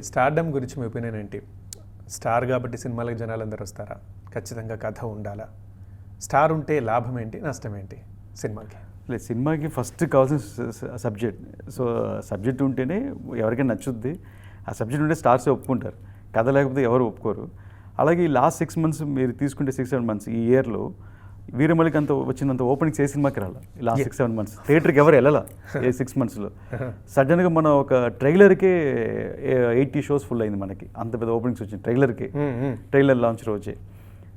Stardom గురించి మీ opinion ఏంటి? Star కాబట్టి సినిమాలకు జనాలందరూ వస్తారా? ఖచ్చితంగా కథ ఉండాలా? స్టార్ ఉంటే లాభం ఏంటి, నష్టం ఏంటి సినిమాకి? లేదు, సినిమాకి ఫస్ట్ కావాల్సిన సబ్జెక్ట్. సో సబ్జెక్ట్ ఉంటేనే ఎవరికైనా నచ్చుద్ది. ఆ సబ్జెక్ట్ ఉంటే స్టార్సే ఒప్పుకుంటారు, కథ లేకపోతే ఎవరు ఒప్పుకోరు. అలాగే ఈ లాస్ట్ 6 months మీరు తీసుకుంటే 6-7 months ఈ ఇయర్లో వీరమలికి అంత వచ్చినంత ఓపెనింగ్స్ ఏ సినిమాకి రాలా. లాస్ట్ 6-7 months థియేటర్కి ఎవరు వెళ్ళాల. ఏ 6 monthsలో సడన్గా మన ఒక ట్రైలర్కే 80 shows ఫుల్ అయింది. మనకి అంత పెద్ద ఓపెనింగ్స్ వచ్చింది ట్రైలర్కి, ట్రైలర్ లాంచ్ రోజే.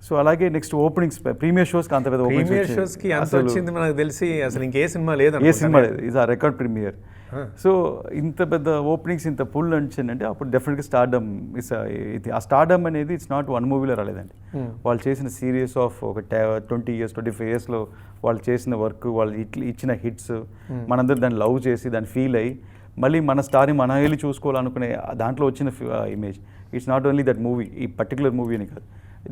సో అలాగే నెక్స్ట్ ఓపెనింగ్స్ ప్రీమియర్ షోస్కి అంత పెద్ద ప్రీమియర్ షోస్కి అంత వచ్చింది మనకు తెలిసి. అసలు ఇంకే సినిమా లేదు, ఏ సినిమా లేదు. ఇది ఆ రికార్డ్ ప్రీమియర్. సో ఇంత పెద్ద ఓపెనింగ్స్, ఇంత పుల్ అంటే అప్పుడు డెఫినెట్గా స్టార్డమ్ ఆ స్టార్డమ్ అనేది ఇట్స్ నాట్ వన్ మూవీలో రాలేదండి. వాళ్ళు చేసిన సిరీస్ ఆఫ్ ఒక 20 years 25 yearsలో వాళ్ళు చేసిన వర్క్, వాళ్ళు ఇచ్చిన హిట్స్, మనందరూ దాన్ని లవ్ చేసి దాన్ని ఫీల్ అయ్యి మళ్ళీ మన స్టార్ని మన వెళ్ళి చూసుకోవాలనుకునే దాంట్లో వచ్చిన image. It's not only that movie, ఈ పర్టికులర్ మూవీని కాదు,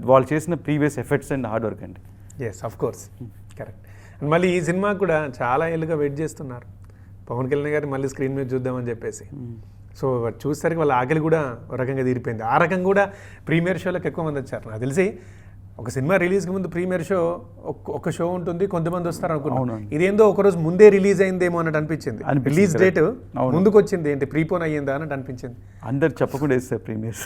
వాళ్ళు చేసిన previous efforts and hard work అండి. Yes, of course, correct. And మళ్ళీ ఈ సినిమా కూడా చాలా ఏళ్ళుగా వెయిట్ చేస్తున్నారు పవన్ కళ్యాణ్ గారిని మళ్ళీ స్క్రీన్ మీద చూద్దామని చెప్పేసి. సో చూసేసరికి వాళ్ళ ఆకలి కూడా ఒక రకంగా తీరిపోయింది. ఆ రకంగా కూడా ప్రీమియర్ షోలకు ఎక్కువ మంది వచ్చారు. నాకు తెలిసి ఒక సినిమా రిలీజ్కి ముందు ప్రీమియర్ షో ఒక షో ఉంటుంది, కొంతమంది వస్తారు అనుకున్నాను. ఇదేందో ఒకరోజు ముందే రిలీజ్ అయిందేమో అన్నట్టు అనిపించింది. రిలీజ్ డేట్ ముందుకు వచ్చింది, ఏంటి ప్రీపోన్ అయ్యిందా అన్నట్టు అనిపించింది. అందరు చెప్పకుండా వేస్తారు ప్రీమియర్స్.